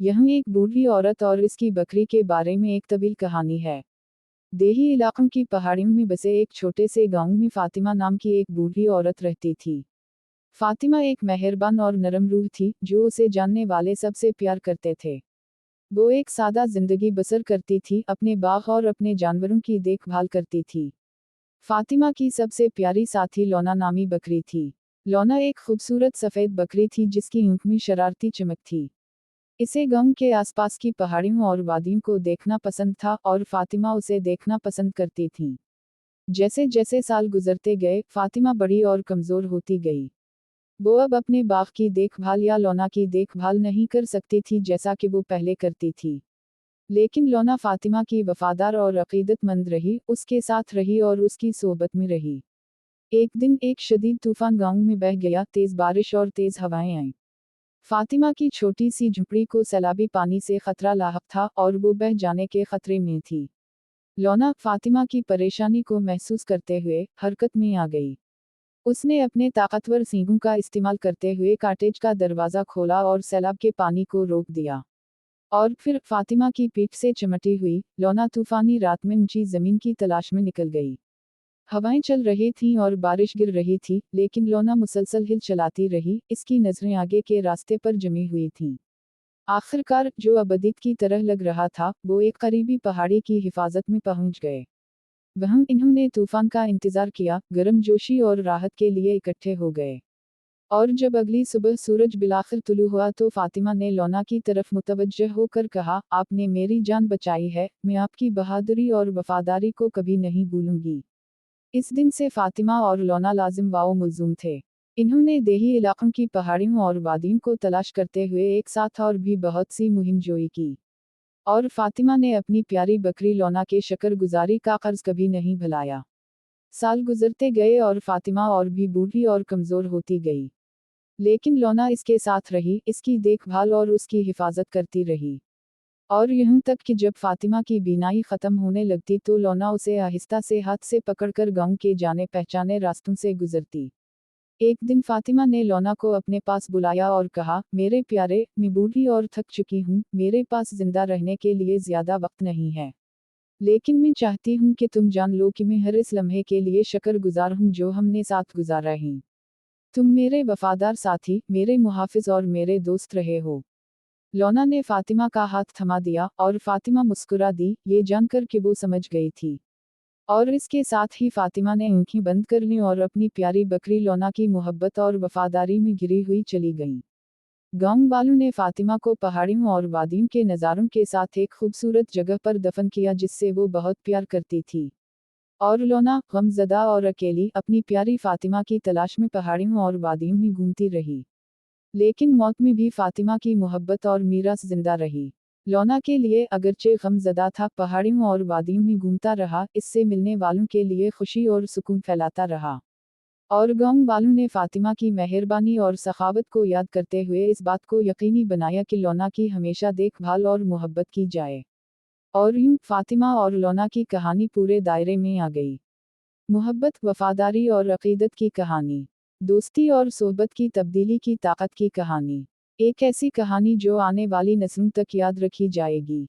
यहाँ एक बूढ़ी औरत और इसकी बकरी के बारे में एक तवील कहानी है। देही इलाकों की पहाड़ियों में बसे एक छोटे से गांव में फातिमा नाम की एक बूढ़ी औरत रहती थी। फातिमा एक मेहरबान और नरम रूह थी, जो उसे जानने वाले सबसे प्यार करते थे। वो एक सादा जिंदगी बसर करती थी, अपने बाग और अपने जानवरों की देखभाल करती थी। फातिमा की सबसे प्यारी साथी लौना नामी बकरी थी। लौना एक खूबसूरत सफ़ेद बकरी थी जिसकी आंख में शरारती चमक थी। इसे गांव के आसपास की पहाड़ियों और वादियों को देखना पसंद था और फातिमा उसे देखना पसंद करती थी। जैसे जैसे साल गुजरते गए, फातिमा बड़ी और कमज़ोर होती गई। वो अब अपने बाग की देखभाल या लौना की देखभाल नहीं कर सकती थी जैसा कि वो पहले करती थी। लेकिन लौना फातिमा की वफादार और अकीदतमंद रही, उसके साथ रही और उसकी सोहबत में रही। एक दिन एक शदीद तूफान गांव में बह गया, तेज बारिश और तेज हवाएं आईं। फातिमा की छोटी सी झुपड़ी को सैलाबी पानी से खतरा लाहक था और वो बह जाने के खतरे में थी। लौना फातिमा की परेशानी को महसूस करते हुए हरकत में आ गई। उसने अपने ताकतवर सींगों का इस्तेमाल करते हुए कॉटेज का दरवाज़ा खोला और सैलाब के पानी को रोक दिया। और फिर फातिमा की पीठ से चिमटी हुई लौना तूफानी रात में ऊंची जमीन की तलाश में निकल गई। हवाएं चल रही थीं और बारिश गिर रही थी, लेकिन लौना मुसलसल हिल चलाती रही, इसकी नजरें आगे के रास्ते पर जमी हुई थीं। आखिरकार, जो अबदित की तरह लग रहा था, वो एक करीबी पहाड़ी की हिफाजत में पहुंच गए। वहां इन्होंने तूफान का इंतजार किया, गर्मजोशी और राहत के लिए इकट्ठे हो गए। और जब अगली सुबह सूरज बिलाखिर तुलू हुआ तो फातिमा ने लौना की तरफ मुतवज्जह होकर कहा, आपने मेरी जान बचाई है, मैं आपकी बहादुरी और वफादारी को कभी नहीं भूलूंगी। इस दिन से फातिमा और लौना लाजिम वाओ मुल्ज़ुम थे। इन्होंने देही इलाकों की पहाड़ियों और वादियों को तलाश करते हुए एक साथ और भी बहुत सी मुहिम जोई की। और फातिमा ने अपनी प्यारी बकरी लौना के शुक्रगुजारी का कर्ज कभी नहीं भुलाया। साल गुजरते गए और फातिमा और भी बूढ़ी और कमज़ोर होती गई। लेकिन लौना इसके साथ रही, इसकी देखभाल और उसकी हिफाजत करती रही। और यहाँ तक कि जब फातिमा की बीनाई ख़त्म होने लगती तो लौना उसे आहिस्ता से हाथ से पकड़कर गांव के जाने पहचाने रास्तों से गुजरती। एक दिन फातिमा ने लौना को अपने पास बुलाया और कहा, मेरे प्यारे, मैं बूढ़ी और थक चुकी हूँ, मेरे पास जिंदा रहने के लिए ज़्यादा वक्त नहीं है। लेकिन मैं चाहती हूँ कि तुम जान लो कि मैं हर इस लम्हे के लिए शुक्रगुजार हूँ जो हमने साथ गुजारा है। तुम मेरे वफादार साथी, मेरे मुहाफिज और मेरे दोस्त रहे हो। लौना ने फातिमा का हाथ थमा दिया और फातिमा मुस्कुरा दी, ये जानकर कि वो समझ गई थी। और इसके साथ ही फातिमा ने आंखें बंद कर लीं और अपनी प्यारी बकरी लौना की मोहब्बत और वफादारी में घिरी हुई चली गईं। गांव वालों ने फातिमा को पहाड़ियों और वादियों के नज़ारों के साथ एक खूबसूरत जगह पर दफन किया जिससे वो बहुत प्यार करती थी। और लौना, गमज़दा और अकेली, अपनी प्यारी फातिमा की तलाश में पहाड़ियों और वादियों में घूमती रही। लेकिन मौत में भी फातिमा की मोहब्बत और मीरास जिंदा रही। लौना के लिए अगरचे गमज़दा था, पहाड़ियों और वादियों में घूमता रहा, इससे मिलने वालों के लिए खुशी और सुकून फैलाता रहा। और गांव वालों ने फातिमा की मेहरबानी और सखावत को याद करते हुए इस बात को यकीनी बनाया कि लौना की हमेशा देखभाल और मोहब्बत की जाए। और यूं फातिमा और लौना की कहानी पूरे दायरे में आ गई। मोहब्बत, वफादारी और अकीदत की कहानी। दोस्ती और सोहबत की तब्दीली की ताकत की कहानी। एक ऐसी कहानी जो आने वाली नस्लों तक याद रखी जाएगी।